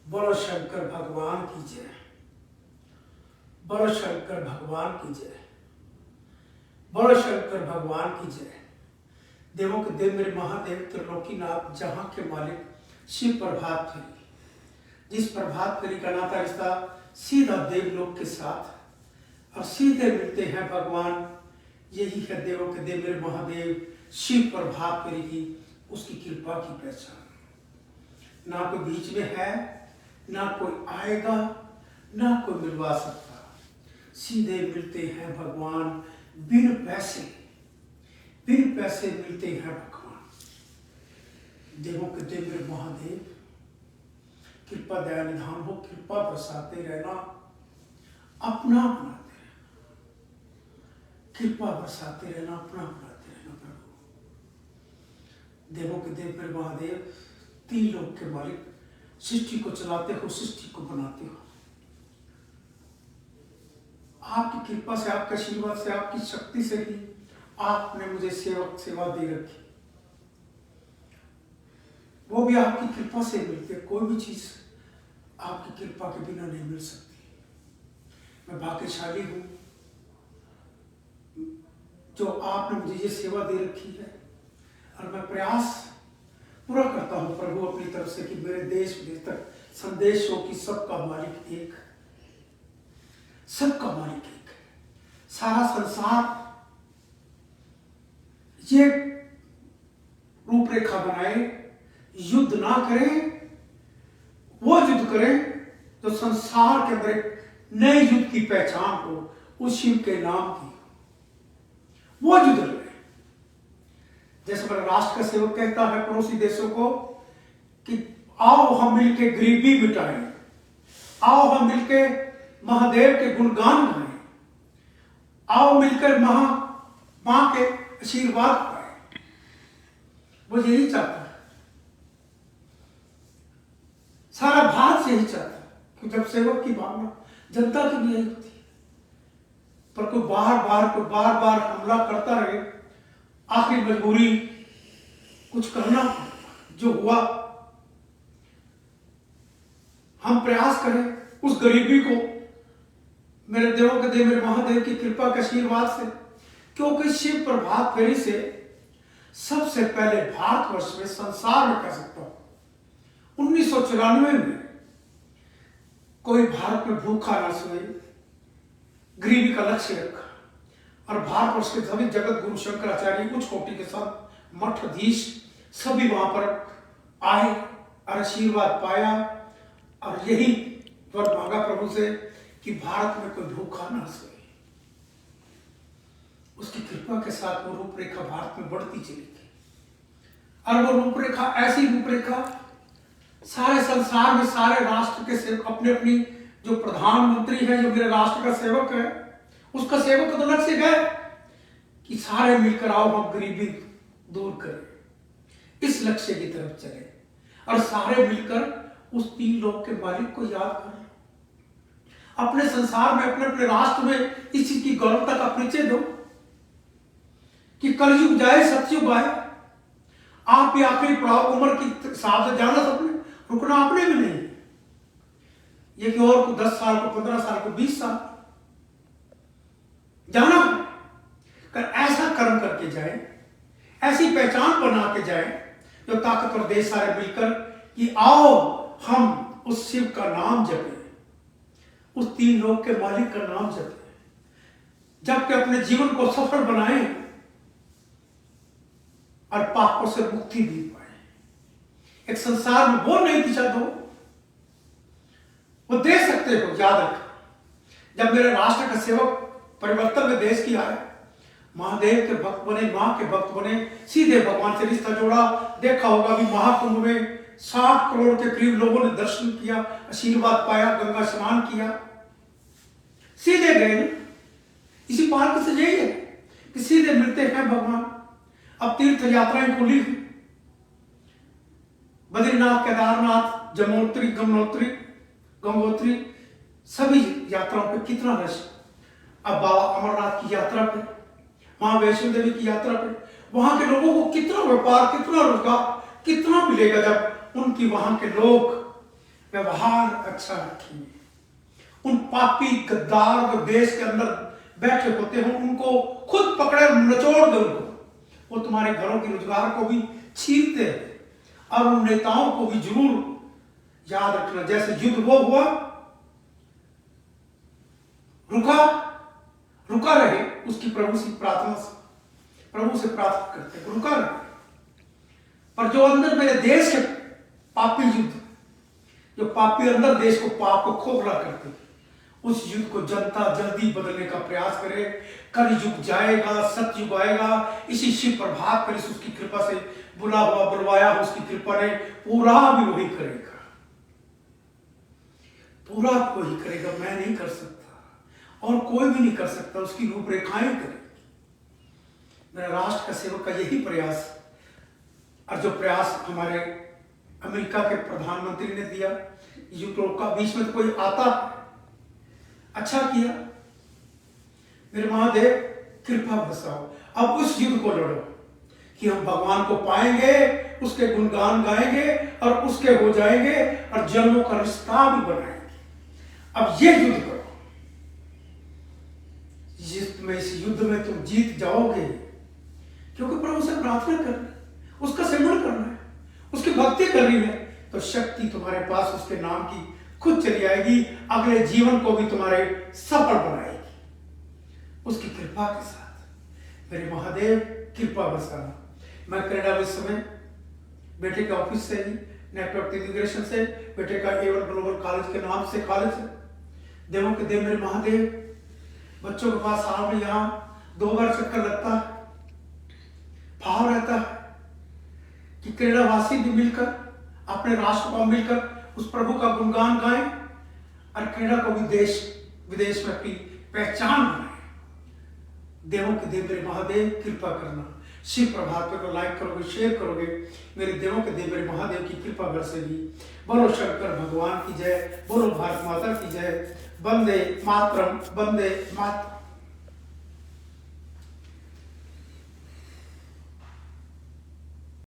बोलो शंकर भगवान की जय। बोलो शंकर भगवान की जय। बोलो शंकर भगवान की जय। देवों के देव मेरे महादेव त्रिलोकीनाथ जहां के मालिक शिव प्रभात फेरी, जिस प्रभात फेरी का नाता रिश्ता सीधा देवलोक के साथ और सीधे मिलते हैं भगवान। यही है देवों के देव मेरे महादेव शिव प्रभात फेरी की उसकी कृपा की पहचान। ना कोई बीच में है, ना कोई आएगा, ना कोई मिलवा सकता। सीधे मिलते हैं भगवान, बिन पैसे मिलते हैं भगवान। देवों के देव मेरे महादेव कृपा दया निधान हो, कृपा बरसाते रहना, अपना बनाते रहना, कृपा बरसाते रहना, अपना बनाते रहना प्रभु। देवों के देव मेरे महादेव तीन लोक के मालिक, सृष्टि को चलाते हो, सृष्टि को बनाते हो। आपकी कृपा से, आपके आशीर्वाद से, आपकी शक्ति से ही आपने मुझे सेवा दे रखी। वो भी आपकी कृपा से मिलती है। कोई भी चीज आपकी कृपा के बिना नहीं मिल सकती। मैं भाग्यशाली हूं जो आपने मुझे ये सेवा दे रखी है और मैं प्रयास पूरा करता हूं प्रभु अपनी तरफ से कि मेरे देश विदेश तक संदेश हो कि सबका मालिक एक, सबका मालिक एक है। सारा संसार ये रूपरेखा बनाए, युद्ध ना करें, वो युद्ध करें तो संसार के अंदर एक नए युद्ध की पहचान हो, उस शिव के नाम की, वो युद्ध लड़े। जैसे मेरा राष्ट्र का सेवक कहता है पड़ोसी देशों को कि आओ हम मिलके गरीबी मिटाएं, आओ हम मिलके महादेव के गुणगान गाएं, आओ मिलकर मां के आशीर्वाद पाएं। वो यही चाहता है, सारा भारत से यही चाहता है कि जब सेवक की भावना जनता की भी यही होती है। पर कोई बार बार हमला करता रहे, आखिर मजबूरी कुछ करना जो हुआ। हम प्रयास करें उस गरीबी को मेरे देवों के देव मेरे महादेव की कृपा के आशीर्वाद से, क्योंकि शिव प्रभात फेरी से सबसे पहले भारतवर्ष में, संसार में कह सकता हूं, 1994 में कोई भारत में भूखा ना सोए, गरीबी का लक्ष्य रखा और भारतवर्ष के सभी जगत गुरु शंकराचार्य उच्च कोटि के साथ मठाधीश सभी वहां पर आए और आशीर्वाद पाया और यही वर मांगा प्रभु से कि भारत में कोई भूखा ना सोए। उसकी कृपा के साथ वो रूपरेखा भारत में बढ़ती चली गई और वो रूपरेखा ऐसी रूपरेखा सारे संसार में, सारे राष्ट्र के सेवक अपने अपनी, जो प्रधानमंत्री है, जो मेरे राष्ट्र का सेवक है, उसका सेवक तो लक्ष्य है कि सारे मिलकर आओ हम गरीबी दूर करें, इस लक्ष्य की तरफ चले और सारे मिलकर उस तीन लोक के मालिक को याद करें। अपने संसार में, अपने अपने राष्ट्र में इस चीज की गौरवता का परिचय दो कि कलयुग जाए सतयुग आए। आप भी आखिरी पड़ाव उम्र की हिसाब से जाना, सबने रुकना आपने भी नहीं। ये कि और को 10 साल को, 15 साल को, 20 साल जाना कर ऐसा कर्म करके जाए, ऐसी पहचान बना के जाए जो ताकतवर देश सारे मिलकर कि आओ हम उस शिव का नाम जपें, उस तीन लोक के मालिक का नाम जपें, जबकि अपने जीवन को सफल बनाएं और पापों से मुक्ति भी पाए। एक संसार में वो नई दिशा दो, वो दे सकते हो। याद रखना, जब मेरे राष्ट्र का सेवक परिवर्तन में देश की आए, महादेव के भक्त बने, मां के भक्त बने, सीधे भगवान से रिश्ता जोड़ा। देखा होगा भी महाकुंभ में 60 करोड़ के करीब लोगों ने दर्शन किया, आशीर्वाद पाया, गंगा स्नान किया, सीधे गए। इसी मार्ग से यही है कि सीधे मिलते हैं भगवान। अब तीर्थ यात्राएं खुली, बद्रीनाथ, केदारनाथ, जमुनोत्री, गंगोत्री, सभी यात्राओं पे कितना रश। अब बाबा अमरनाथ की यात्रा पे, मां वैष्णो देवी की यात्रा पे, वहां के लोगों को कितना व्यापार, कितना रोजगार, कितना मिलेगा जब उनकी वहां के लोग व्यवहार अच्छा रखेंगे। उन पापी गद्दार जो देश के अंदर बैठे होते हैं उनको खुद पकड़े नचोड़ दो उनको। वो तुम्हारे घरों के रोजगार को भी छीनते हैं। और उन नेताओं को भी जरूर याद रखना, जैसे युद्ध वो हुआ, रुका रहे, उसकी प्रभु से प्रार्थना करते, रुका रहे। पर जो अंदर मेरे देश के पापी युद्ध, जो पापी अंदर देश को पाप को खोखला करते, उस युद्ध को जनता जल्दी बदलने का प्रयास करे। कल युग जाएगा, सतयुग आएगा। इसी शिव प्रभात पर उसकी कृपा से बुलवाया उसकी कृपा ने पूरा भी वही करेगा, पूरा वही करेगा। मैं नहीं कर सकता और कोई भी नहीं कर सकता, उसकी रूपरेखाएं करेगी। मेरा राष्ट्र का सेवक का यही प्रयास, और जो प्रयास हमारे अमेरिका के प्रधानमंत्री ने दिया, यूरोप का बीच में तो कोई आता, अच्छा किया। मेरे महादेव कृपा बरसाओ। अब उस युद्ध को लड़ो कि हम भगवान को पाएंगे, उसके गुणगान गाएंगे और उसके हो जाएंगे और जन्मों का रिश्ता भी बनाएंगे। अब ये युद्ध करो, इस युद्ध में तुम जीत जाओगे, क्योंकि प्रभु से प्रार्थना करना है, उसका सिमरन करना है, उसकी भक्ति करनी है, तो शक्ति तुम्हारे पास उसके नाम की खुद चली आएगी। अगले जीवन को भी तुम्हारे सफल बनाएगी उसकी कृपा के साथ। मेरे महादेव कृपा बरसाना। मैं कनाडा में इस समय बेटे के ऑफिस से ही, नेटवर्क इमिग्रेशन से, बेटे का A1 ग्लोबल कॉलेज के नाम से कॉलेज है। देवों के देव मेरे महादेव, बच्चों के पास साल में यहाँ 2 बार चक्कर लगता है। भाव रहता है कि कनाडा वासी भी मिलकर, अपने राष्ट्र को मिलकर उस प्रभु का गुणगान गाएं और कनाडा को भी देश विदेश में अपनी पहचान बनाए। देवों के देव मेरे महादेव कृपा करना। शिव प्रभात को लाइक करोगे, शेयर करोगे, मेरे देवों के देव मेरे महादेव की कृपा बरसेगी। बोलो शंकर भगवान की जय, बोलो भारत माता की जय। वंदे मातरम, वंदे मातरम।